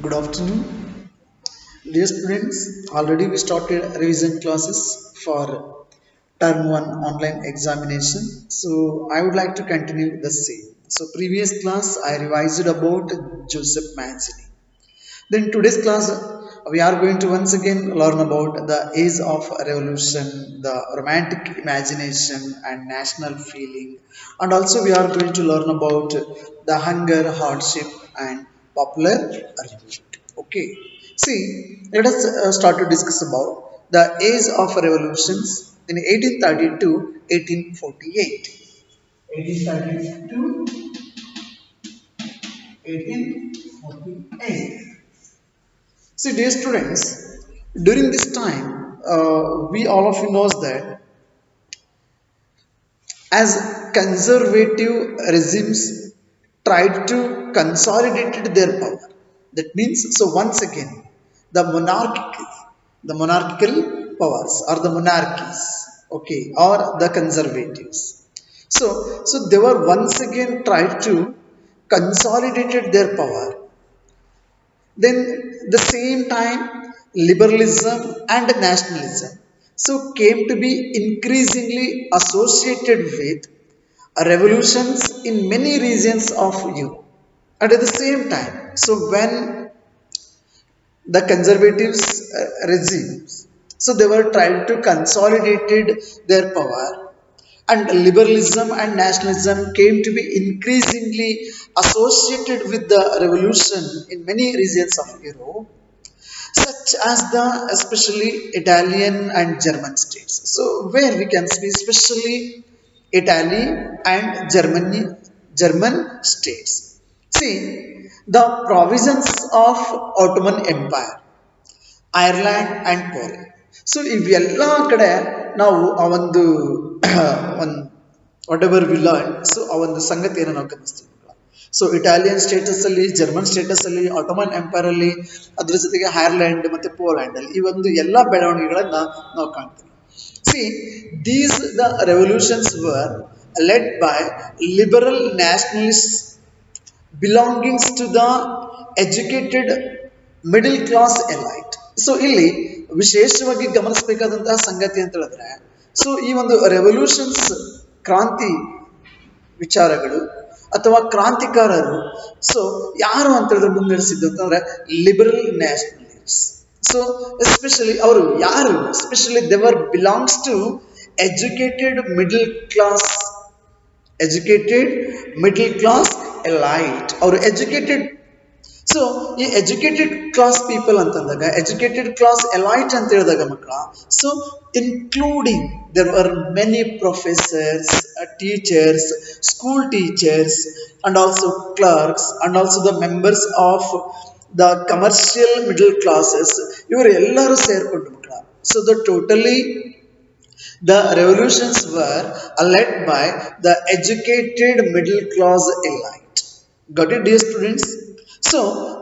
Good afternoon, dear students. Already we started revision classes for term 1 online examination. So I would like to continue the same. So previous class I revised about Joseph Mazzini. Then today's class we are going to once again learn about the age of revolution, the romantic imagination and national feeling, and also we are going to learn about the hunger, hardship, and popular revolt. Okay, see, let us start to discuss about the age of revolutions in 1830 to 1848. 1830 to 1848. See, dear students, during this time, we all of you knows that as conservative regimes tried to consolidate their power. That means, so once again, the monarchical powers or the monarchies, okay, or the conservatives. So they were once again tried to consolidate their power. Then the same time liberalism and nationalism so came to be increasingly associated with revolutions in many regions of Europe. And at the same time, so when the conservatives regimes, so they were trying to consolidated their power, and liberalism and nationalism came to be increasingly associated with the revolution in many regions of Europe, such as the especially Italian and German states. So where we can see especially Italy and German states. See, the provisions of Ottoman Empire, Ireland and Poland. So ಇವೆಲ್ಲ ಕಡೆ ನಾವು ಆ ಒಂದು ಒಂದು what ever we learn so ಆ ಒಂದು ಸಂಗತಿಯನ್ನು ನಾವು ಗಮನಿಸ್ತೀವಿ. ಸೊ ಇಟಾಲಿಯನ್ ಸ್ಟೇಟಸ್ ಅಲ್ಲಿ, ಜರ್ಮನ್ ಸ್ಟೇಟಸ್ ಅಲ್ಲಿ, ಆಟೋಮನ್ ಎಂಪೈರ್ ಅಲ್ಲಿ, ಅದ್ರ ಜೊತೆಗೆ ಐರ್ಲೆಂಡ್ ಮತ್ತೆ ಪೋಲ್ಯಾಂಡ್ ಅಲ್ಲಿ ಈ ಒಂದು ಎಲ್ಲ ಬೆಳವಣಿಗೆಗಳನ್ನ ನಾವು ಕಾಣ್ತೀವಿ. See these the revolutions were led by liberal nationalist belongings to the educated middle class elite. So ಇಲ್ಲಿ ವಿಶೇಷವಾಗಿ ಗಮನಿಸಬೇಕಾದಂತಹ ಸಂಗತಿ ಅಂತ ಹೇಳಿದ್ರೆ, ಸೊ ಈ ಒಂದು ರೆವಲ್ಯೂಷನ್ಸ್ ಕ್ರಾಂತಿ ವಿಚಾರಗಳು ಅಥವಾ ಕ್ರಾಂತಿಕಾರರು ಸೊ ಯಾರು ಅಂತ ಹೇಳಿದ್ರೆ ಮುನ್ನಡೆಸಿದ್ದು ಅಂತಂದ್ರೆ ಲಿಬರಲ್ ನ್ಯಾಷನಲಿಸ್ಟ್. ಸೊ ಎಸ್ಪೆಷಲಿ ಅವರು ಯಾರು, especially they are belongs to educated middle class, educated middle class elite. ಅವರು ಎಜುಕೇಟೆಡ್, ಸೊ ಈ ಎಜುಕೇಟೆಡ್ ಕ್ಲಾಸ್ ಪೀಪಲ್ ಅಂತಂದಾಗ, ಎಜುಕೇಟೆಡ್ ಕ್ಲಾಸ್ ಎಲೈಟ್ ಅಂತ ಹೇಳಿದಾಗ ಮಕ್ಕಳ, so including there are many professors, teachers, school teachers and also clerks and also the members of the commercial middle classes, ಇವರು ಎಲ್ಲರೂ ಸೇರ್ಕೊಂಡು ಮಕ್ಕಳ. So the totally the revolutions were led by the educated middle class elite. Got it, dear students? So,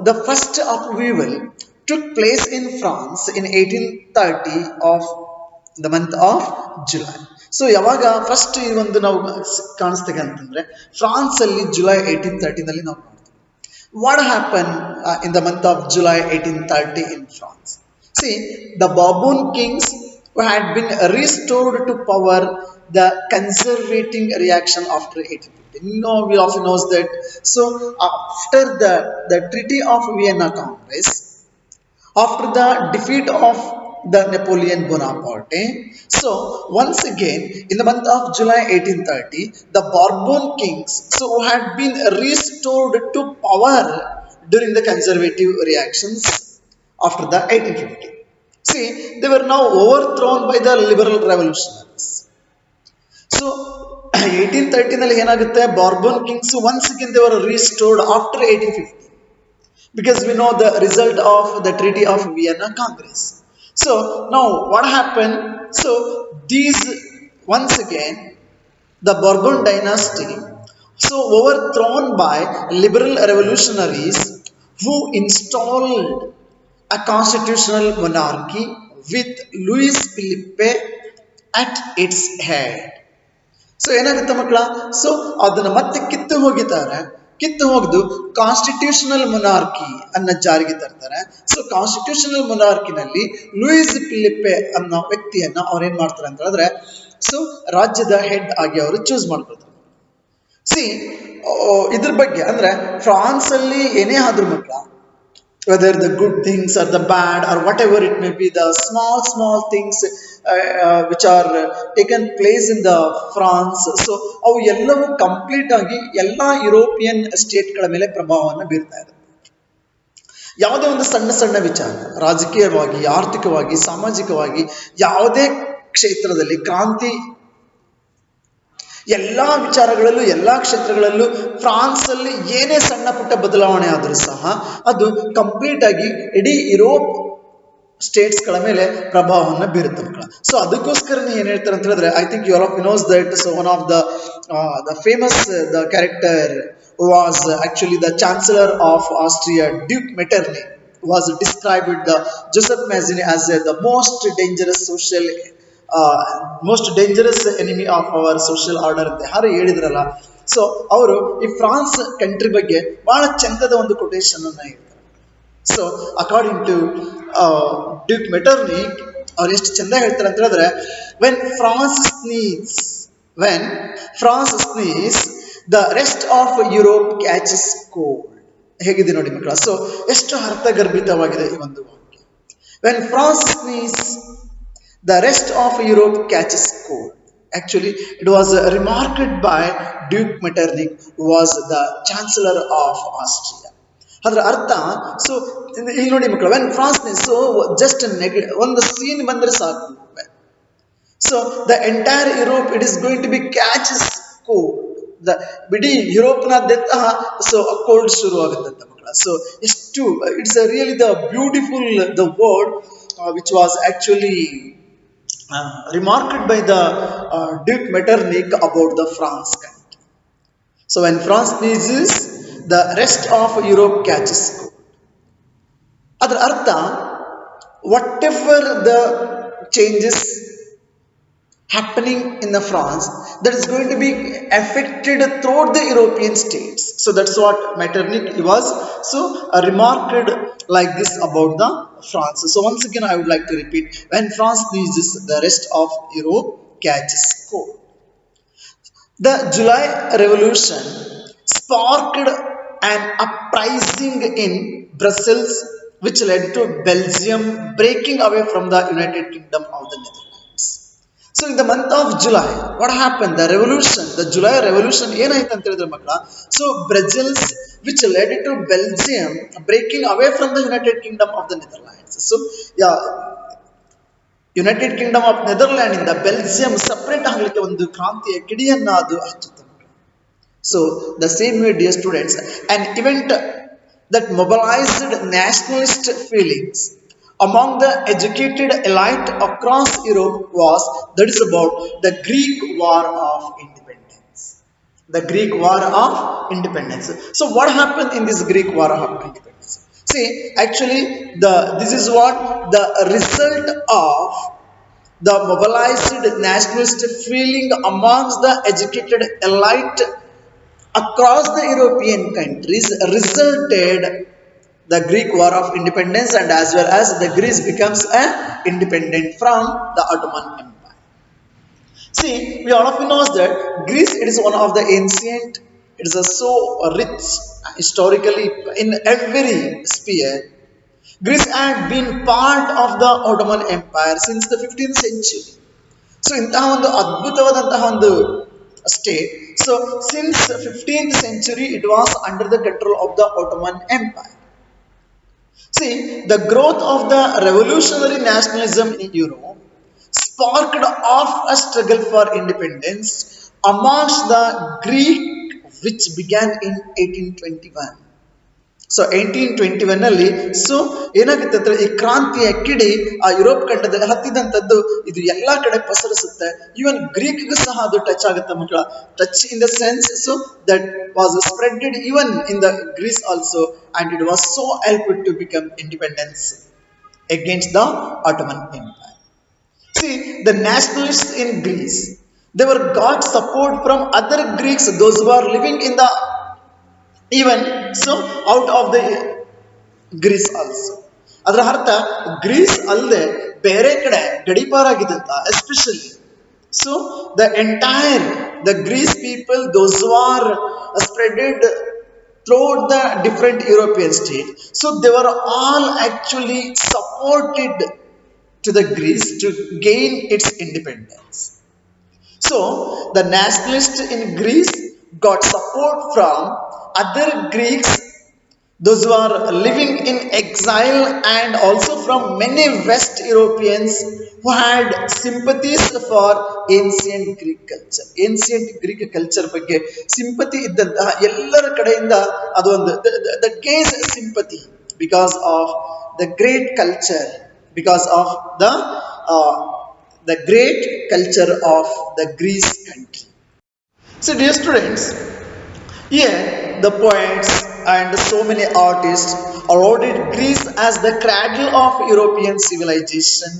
the first upheaval took place in France in 1830 of the month of July. So ಯಾವಾಗ first ಈ ಒಂದು ನಾವು ಕಾಣಿಸ್ತೀವಿ ಅಂತಂದ್ರೆ France ಅಲ್ಲಿ July 1830 ನಾವು ನೋಡ್ತೀವಿ. What happen in the month of July 1830 in France? See, the Bourbon kings who had been restored to power, the conservating reaction after 1850. You know, we often knows that. So after the Treaty of Vienna Congress, after the defeat of the Napoleon Bonaparte, so once again in the month of July 1830, the Bourbon kings so who had been restored to power during the conservative reactions after the 1850. See, they were now overthrown by the liberal revolutionaries. So, 1813 ಏನಾಗುತ್ತೆ, Bourbon Kings once again they were restored after 1850 because we know the result of the Treaty of Vienna Congress. So, now what happened? So, these once again the Bourbon dynasty so overthrown by liberal revolutionaries who installed a constitutional monarchy with Louis Philippe at its head. So ಏನಾಗುತ್ತೆ ಮಕ್ಕಳ, so ಅದನ್ನ ಮತ್ತೆ ಕಿತ್ತು ಹೋಗಿದ್ದಾರೆ, ಕಿತ್ತು ಹೋಗ್ದು constitutional monarchy ಅನ್ನ ಜಾರಿಗೆ ತರ್ತಾರೆ. ಸೊ ಕಾನ್ಸ್ಟಿಟ್ಯೂಷನಲ್ ಮೊನಾರ್ಕಿನಲ್ಲಿ ಲೂಯಿಸ್ ಫಿಲಿಪ್ಪೆ ಅನ್ನೋ ವ್ಯಕ್ತಿಯನ್ನ ಅವ್ರು ಏನ್ ಮಾಡ್ತಾರೆ ಅಂತ ಹೇಳಿದ್ರೆ, ಸೊ ರಾಜ್ಯದ ಹೆಡ್ ಆಗಿ ಅವರು ಚೂಸ್ ಮಾಡ್ಕೊಳ್ತಾರೆ. ಸಿ ಇದ್ರ ಬಗ್ಗೆ ಅಂದ್ರೆ ಫ್ರಾನ್ಸ್ ಅಲ್ಲಿ ಏನೇ ಆದ್ರೂ ಮಕ್ಕಳ, whether the good things or the bad or whatever it may be, the small things which are taken place in the France, so ಅವು ಎಲ್ಲವೂ ಕಂಪ್ಲೀಟ್ ಆಗಿ ಎಲ್ಲಾ ಯುರೋಪಿಯನ್ ಸ್ಟೇಟ್ಗಳ ಮೇಲೆ ಪ್ರಭಾವವನ್ನು ಬೀರ್ತಾ ಇದೆ. ಯಾವುದೇ ಒಂದು ಸಣ್ಣ ಸಣ್ಣ ವಿಚಾರ, ರಾಜಕೀಯವಾಗಿ, ಆರ್ಥಿಕವಾಗಿ, ಸಾಮಾಜಿಕವಾಗಿ, ಯಾವುದೇ ಕ್ಷೇತ್ರದಲ್ಲಿ ಕ್ರಾಂತಿ, ಎಲ್ಲಾ ವಿಚಾರಗಳಲ್ಲೂ ಎಲ್ಲಾ ಕ್ಷೇತ್ರಗಳಲ್ಲೂ ಫ್ರಾನ್ಸ್ ಅಲ್ಲಿ ಏನೇ ಸಣ್ಣ ಪುಟ್ಟ ಬದಲಾವಣೆ ಆದರೂ ಸಹ ಅದು ಕಂಪ್ಲೀಟ್ ಆಗಿ ಇಡೀ ಯುರೋಪ್ ಸ್ಟೇಟ್ಸ್ ಗಳ ಮೇಲೆ ಪ್ರಭಾವವನ್ನು ಬೀರುತ್ತೆ ಮಕ್ಕಳ. ಸೊ ಅದಕ್ಕೋಸ್ಕರನೇ ಏನ್ ಹೇಳ್ತಾರೆ ಅಂತ ಹೇಳಿದ್ರೆ, I think you all knows that so one of the famous the character was actually the chancellor of Austria, Duke Metternich, was described the Joseph Mazzini as the most dangerous enemy of our social order ಅಂತ ಯಾರು ಹೇಳಿದ್ರಲ್ಲ. So ಅವರು ಈ France country ಬಗ್ಗೆ ಬಹಳ ಚಂದದ ಒಂದು quotation ಅನ್ನ ಹೇಳ್ತಾರೆ. So according to Duke Metternich, ಅವ್ರು ಎಷ್ಟು ಚಂದ ಹೇಳ್ತಾರೆ ಅಂತ ಹೇಳಿದ್ರೆ, when France sneeze the rest of Europe catches cold. ಹೇಗಿದೆ ನೋಡಿ ಮಕ್ಕಳ. ಸೊ ಎಷ್ಟು ಅರ್ಥಗರ್ಭಿತವಾಗಿದೆ ಈ ಒಂದು ವಾಕ್ಯ. When France sneeze the rest of Europe catches cold. Actually, it was remarked by Duke Metternich, who was the Chancellor of Austria. ಅದರ ಅರ್ಥ, so ಇಲ್ಲಿ ನೋಡಿ ಮಕ್ಕಳು, ವೆನ್ ಫ್ರಾನ್ಸ್ ಸೊ ಜಸ್ಟ್ ಒಂದು ಸೀನ್ ಬಂದರೆ ಸಾಕು, so the entire Europe it is going to be catches cold. ಇಡೀ ಯುರೋಪ್ನಾದ್ಯಂತ ಸೊ ಕೋಲ್ಡ್ ಶುರು ಆಗುತ್ತಂತ ಮಕ್ಕಳ. ಸೊ ಎಷ್ಟು it's really the beautiful the word which was actually remarked by the Duke Metternich about the France country. So when France sneezes, the rest of Europe catches cold. ಅದರ ಅರ್ಥ, whatever the changes happening in the France, that is going to be affected throughout the European states. So that's what Metternich was so remarked like this about the France. So once again I would like to repeat, when France sneezes, the rest of Europe catches cold. The July Revolution sparked an uprising in Brussels which led to Belgium breaking away from the United Kingdom of the Netherlands. So in the month of July, what happened? The revolution, the July Revolution, ಏನಾಯ್ತು ಅಂತ ಹೇಳಿದ್ರೆ ಮಕ್ಕಳ, so Brussels which led to Belgium breaking away from the United Kingdom of the Netherlands. So yeah, United Kingdom of Netherland ಇಂದ Belgium separate ಆಗಲಿಕ್ಕೆ ಒಂದು ಕ್ರಾಂತಿಯ ಕಿಡಿಯನ್ನ ಅದು ಹಚ್ಚುತ್ತೆ. So the same way dear students, an event that mobilized nationalist feelings among the educated elite across Europe was, that is about the Greek War of Independence. The Greek War of Independence. So what happened in this Greek War of Independence? See, actually this is what the result of the mobilized nationalist feeling amongst the educated elite across the European countries resulted the Greek War of Independence, and as well as the Greece becomes independent from the Ottoman Empire. See, we all of you knows that Greece, it is one of the ancient, it is so rich historically in every sphere. Greece had been part of the Ottoman Empire since the 15th century. So ಇಂತಹ ಒಂದು ಅದ್ಭುತವಾದಂತಹ ಒಂದು state. So since 15th century it was under the control of the Ottoman Empire. See, the growth of the revolutionary nationalism in Europe sparked off a struggle for independence amongst the Greek, which began in 1821. So 1821 ಅಲ್ಲಿ so ಏನಾಗುತ್ತೆ ಅಂದ್ರೆ ಈ ಕ್ರಾಂತಿಯ ಕಿಡಿ ಆ Europe ಖಂಡದಲ್ಲಿ ಹತ್ತಿದಂಥದ್ದು ಇದು ಎಲ್ಲಾ ಕಡೆ ಪಸರಿಸುತ್ತೆ. ಈವನ್ ಗ್ರೀಕ್ಗೂ ಸಹ ಅದು ಟಚ್ ಆಗುತ್ತೆ ಮಕ್ಕಳ. Touch in the sense so that was spreaded even in the Greece also, and it was so help to become independence against the Ottoman empire. See, the nationalists in Greece, they were got support from other Greeks, those who are living in the even so out of the Greece also. ಅದರ ಅರ್ಥ Greece ಅಲ್ಲದೆ ಬೇರೆ ಕಡೆ ಗಡೀಪಾರಾಗಿದ್ದಂತ especially so the entire the Greece people those are spreaded throughout the different European states. So they were all actually supported to the Greece to gain its independence. So the nationalists in Greece got support from other Greeks, those who are living in exile, and also from many West Europeans who had sympathies for ancient Greek culture. Ancient Greek culture ಬಗ್ಗೆ sympathy ಇದ್ದಂತಹ ಎಲ್ಲರ ಕಡೆಯಿಂದ ಅದೊಂದು the gaze sympathy because of the great culture, because of uh, the great culture of the Greece country. So dear students, here, the poets and so many artists awarded Greece as the cradle of European civilization.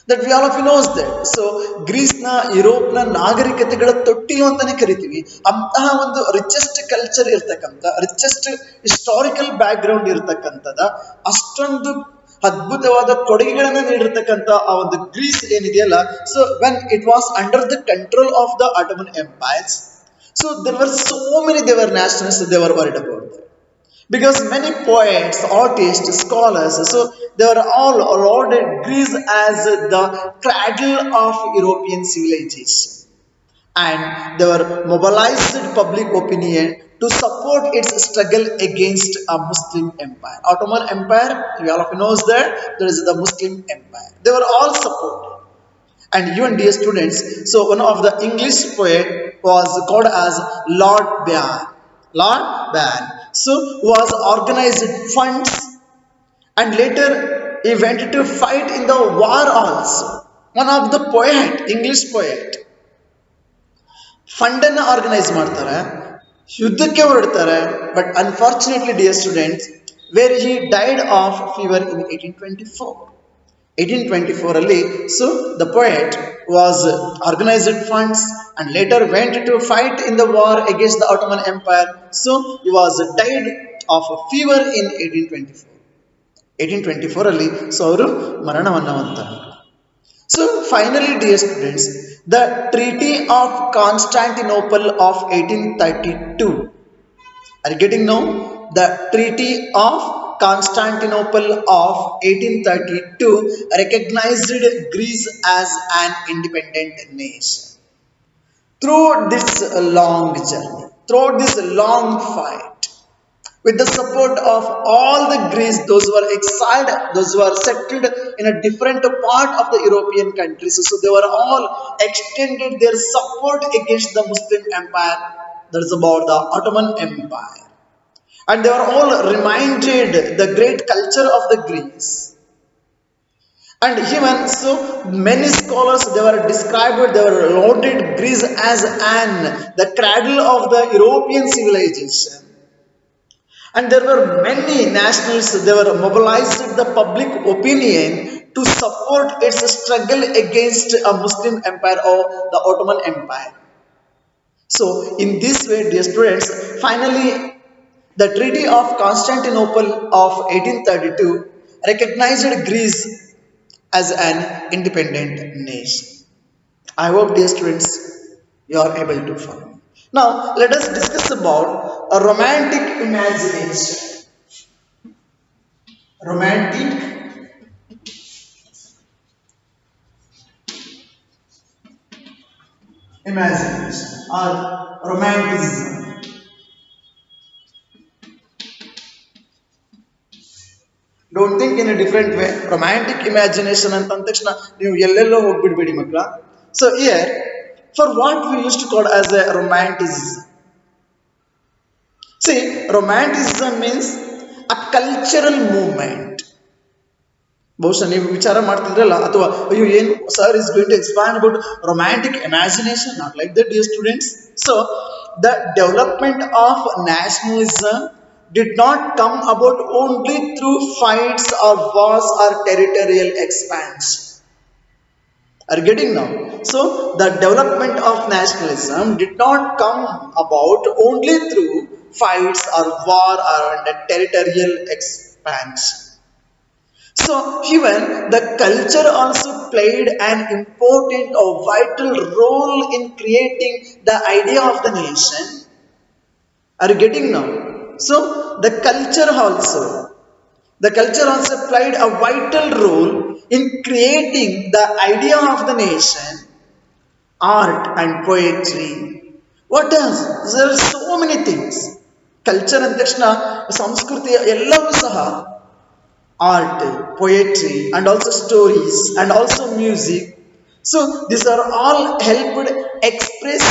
That we all of you knows that. So, ಗ್ರೀಸ್ನ ಯುರೋಪ್ನ ನಾಗರಿಕತೆಗಳ ತೊಟ್ಟಿಲು ಅಂತಾನೆ ಕರಿತೀವಿ. ಅಂತಹ ಒಂದು richest culture ಇರ್ತಕ್ಕಂಥ, richest historical back ground ಇರ್ತಕ್ಕಂಥದ ಅಷ್ಟೊಂದು ಅದ್ಭುತವಾದ ಕೊಡುಗೆಗಳನ್ನು ನೀಡಿರ್ತಕ್ಕಂಥ ಆ ಒಂದು ಗ್ರೀಸ್ ಏನಿದೆಯಲ್ಲ, so when it was under the control of the Ottoman empires. So there were so many they were nationalists they were worried about them. Because many poets, artists, scholars, so they were all lauded Greece as the cradle of European civilization. And they were mobilized public opinion to support its struggle against a Muslim empire. Ottoman Empire, you all of you knows that there is the Muslim empire. They were all supported. And even dear students, so one of the English poet was called as Lord Byron. Lord Byron. So was organized funds and later he went to fight in the war also. One of the poet, English poet. Fund ಅನ್ನ organise ಮಾಡ್ತಾರೆ, ಯುದ್ಧಕ್ಕೆ ಹೊರಡ್ತಾರೆ, but unfortunately dear students where he died of fever in 1824. 1824 ಅಲ್ಲಿ so the poet was organised funds and later went to fight in the war against the Ottoman empire. So he was died of fever in 1824. 1824 ಅಲ್ಲಿ so ಅವರು ಮರಣವನ್ನು ಹೊಂದ್ತಾರೆ. So finally dear students, the treaty of Constantinople of 1832. Are getting no? The treaty of Constantinople of 1832 recognized Greece as an independent nation. Throughout this long journey, throughout this long fight, with the support of all the Greeks, those who were exiled, those who were settled in a different part of the European countries, so they were all extended their support against the Muslim empire, that is about the Ottoman Empire. And they were all reminded the great culture of the Greeks. And even so, many scholars they were described, they were lauded Greece as the cradle of the European civilization. And there were many nationals, they were mobilized the public opinion to support its struggle against a Muslim empire or the Ottoman Empire. So, in this way, dear students, finally, the Treaty of Constantinople of 1832 recognized Greece as an independent nation. I hope, dear students, you are able to follow. Now, let us discuss about a romantic imagination. Romantic imagination or romanticism. Don't think in a different way. Romantic imagination and ತಕ್ಷಣ ನೀವು ಎಲ್ಲೆಲ್ಲೋ ಹೋಗ್ಬಿಡ್ಬೇಡಿ ಮಕ್ಕಳ. So here, for what we used to call as a romanticism. See, romanticism means a cultural movement. ಬಹುಶಃ ನೀವು ವಿಚಾರ ಮಾಡ್ತಿದ್ರಲ್ಲ, ಅಥವಾ ಅಯ್ಯೋ ಏನು sir is going to expand about romantic imagination, not like that dear students. So the development of nationalism did not come about only through fights or wars or territorial expansion. Are you getting now? So the development of nationalism did not come about only through fights or war or territorial expansion. So even the culture also played an important or vital role in creating the idea of the nation. Are you getting now? So the culture also played a vital role in creating the idea of the nation, art and poetry. What else? There are so many things. Culture and Sanskriti, ಎಲ್ಲವೂ ಸಹ art, poetry, and also stories, and also music. So these are all helped express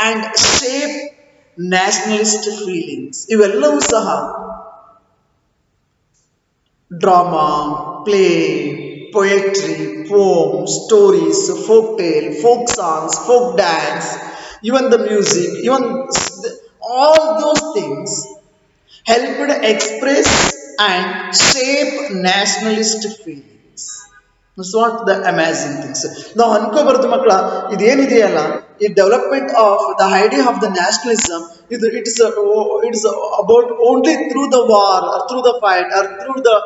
and shape nationalist feelings. ಇವೆಲ್ಲವೂ ಸಹ drama, play, poetry, poems, stories, folk tale, folk songs, folk dance, even the music, all those things helped express and shape nationalist feelings. That's what the amazing things. Now, ಅನ್ಕೋಬಾರ್ದು ಮಕ್ಕಳ ಇದೇನಿದೆಯಲ್ಲ ಈ development of the idea of the nationalism it is about only through the war or through the fight or through the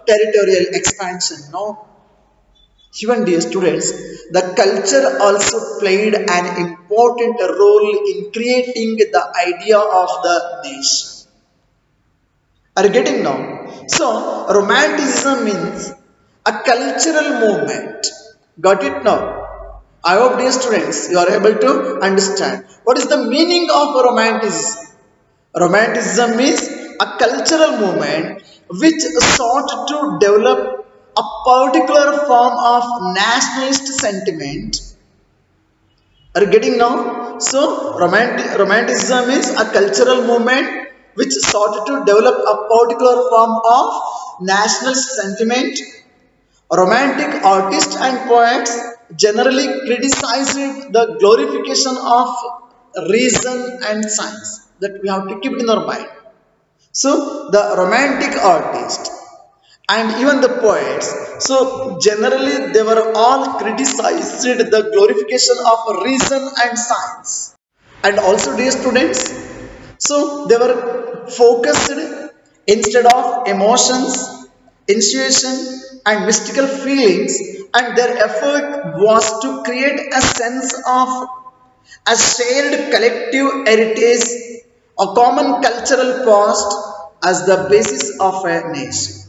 territorial expansion. No, even dear students, the culture also played an important role in creating the idea of the nation. Are you getting now? So, romanticism means a cultural movement. Got it now? I hope, dear students, you are able to understand. What is the meaning of romanticism? Romanticism means a cultural movement which sought to develop a particular form of nationalist sentiment. Are you getting now? So, romanticism is a cultural movement which sought to develop a particular form of national sentiment. Romantic artists and poets generally criticized the glorification of reason and science. That we have to keep in our mind. So, the romantic artist and even the poets, so generally they were all criticized the glorification of reason and science. And also, dear students, so they were focused instead of emotions, intuition, and mystical feelings, and their effort was to create a sense of a shared collective heritage, a common cultural past as the basis of a nation.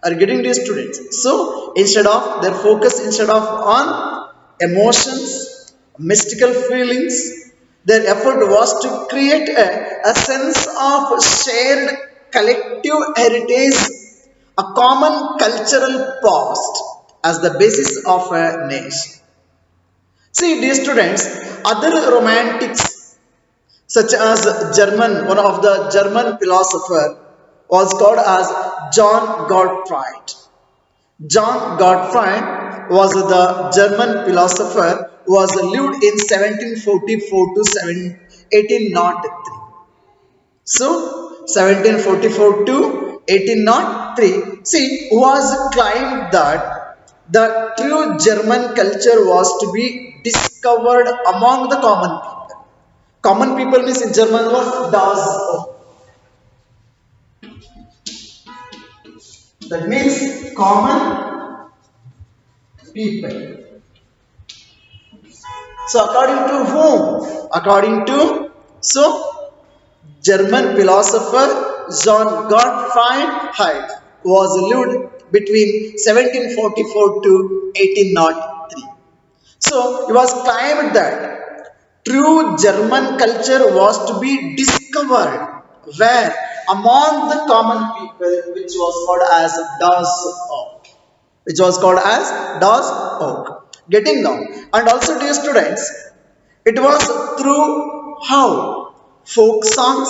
Are you getting these students? So instead of their focus, instead of on emotions, mystical feelings, their effort was to create a sense of shared collective heritage, a common cultural past as the basis of a nation. See, dear students, other romantics such as one of the German philosopher was called as John Gottfried. John Gottfried was the German philosopher who was lived in 1744 to 1803. So 1744 to 1803, see, was claimed that the true German culture was to be discovered among the common people. Common people means in German word das. That means common people. So according to whom? According to German philosopher John Gottfried was lived between 1744 to 1803. So it was claimed that true German culture was to be discovered where among the common people, which was called as Das Oak. Which was called as Das Oak. Getting now. And also, dear students, it was through how folk songs,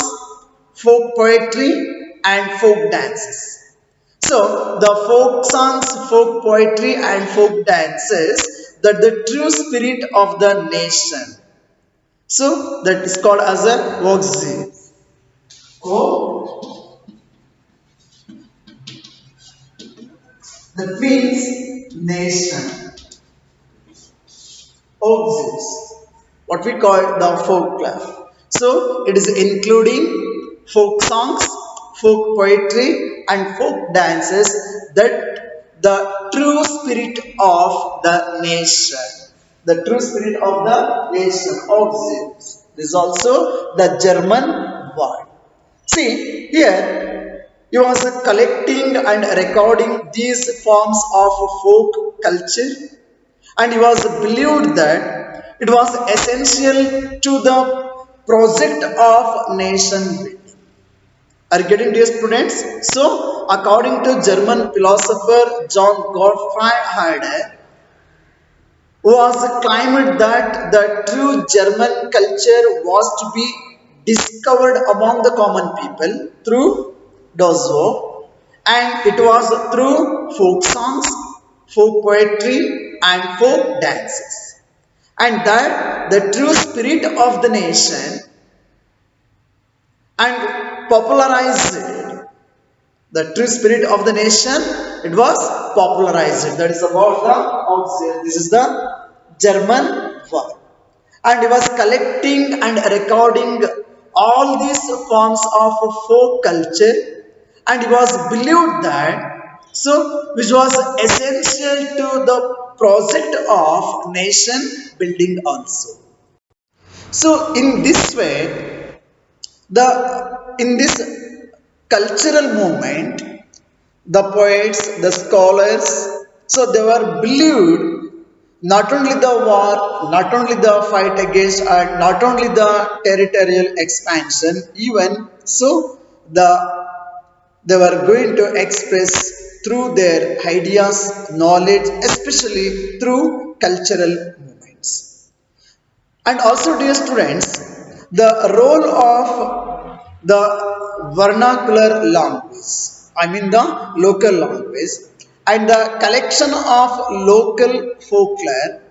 folk poetry, and folk dances. So, the folk songs, folk poetry, and folk dances that the true spirit of the nation. So, that is called as a Voxy. Oh, that means nation. Voxys. What we call the folklore. So, it is including folk songs, folk poetry, and folk dances that the true spirit of the nation. The true spirit of the nation observes. This is also the German word. See, here he was collecting and recording these forms of folk culture, and he was believed that it was essential to the project of nation building. Are you getting dear students? So, according to German philosopher John Gottfried Herder, was claimed that the true German culture was to be discovered among the common people through those work, and it was through folk songs, folk poetry, and folk dances, and that the true spirit of the nation and popularized it. The true spirit of the nation, it was popularized. That is about the auxiliary. This is the German word. And he was collecting and recording all these forms of folk culture, and he was believed that so which was essential to the project of nation building also. So in this way, the in this cultural movement, the poets, the scholars, so they were believed not only the war, not only the fight against, and not only the territorial expansion, even so the they were going to express through their ideas, knowledge, especially through cultural movements. And also, dear students, the role of the vernacular language, I mean the local language, and the collection of local folklore.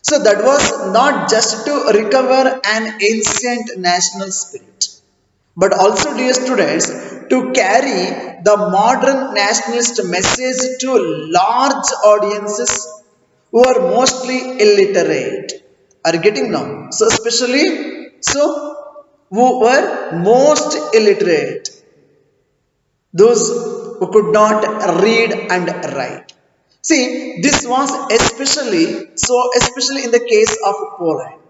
So that was not just to recover an ancient national spirit, but also, dear students, to carry the modern nationalist message to large audiences who are mostly illiterate. Are you getting now? So, especially, so who were most illiterate, those who could not read and write. See, this was especially in the case of Poland,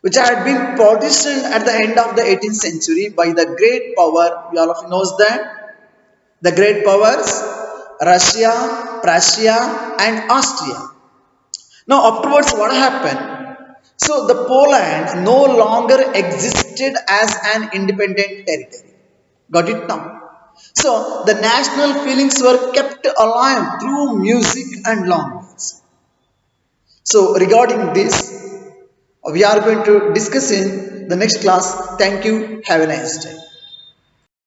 which had been partitioned at the end of the 18th century by the great power. We all of you knows that the great powers, Russia, Prussia, and Austria. Now, afterwards, what happened? So, the Poland no longer existed as an independent territory. Got it now? So, the national feelings were kept alive through music and language. So, regarding this, we are going to discuss in the next class. Thank you. Have a nice day.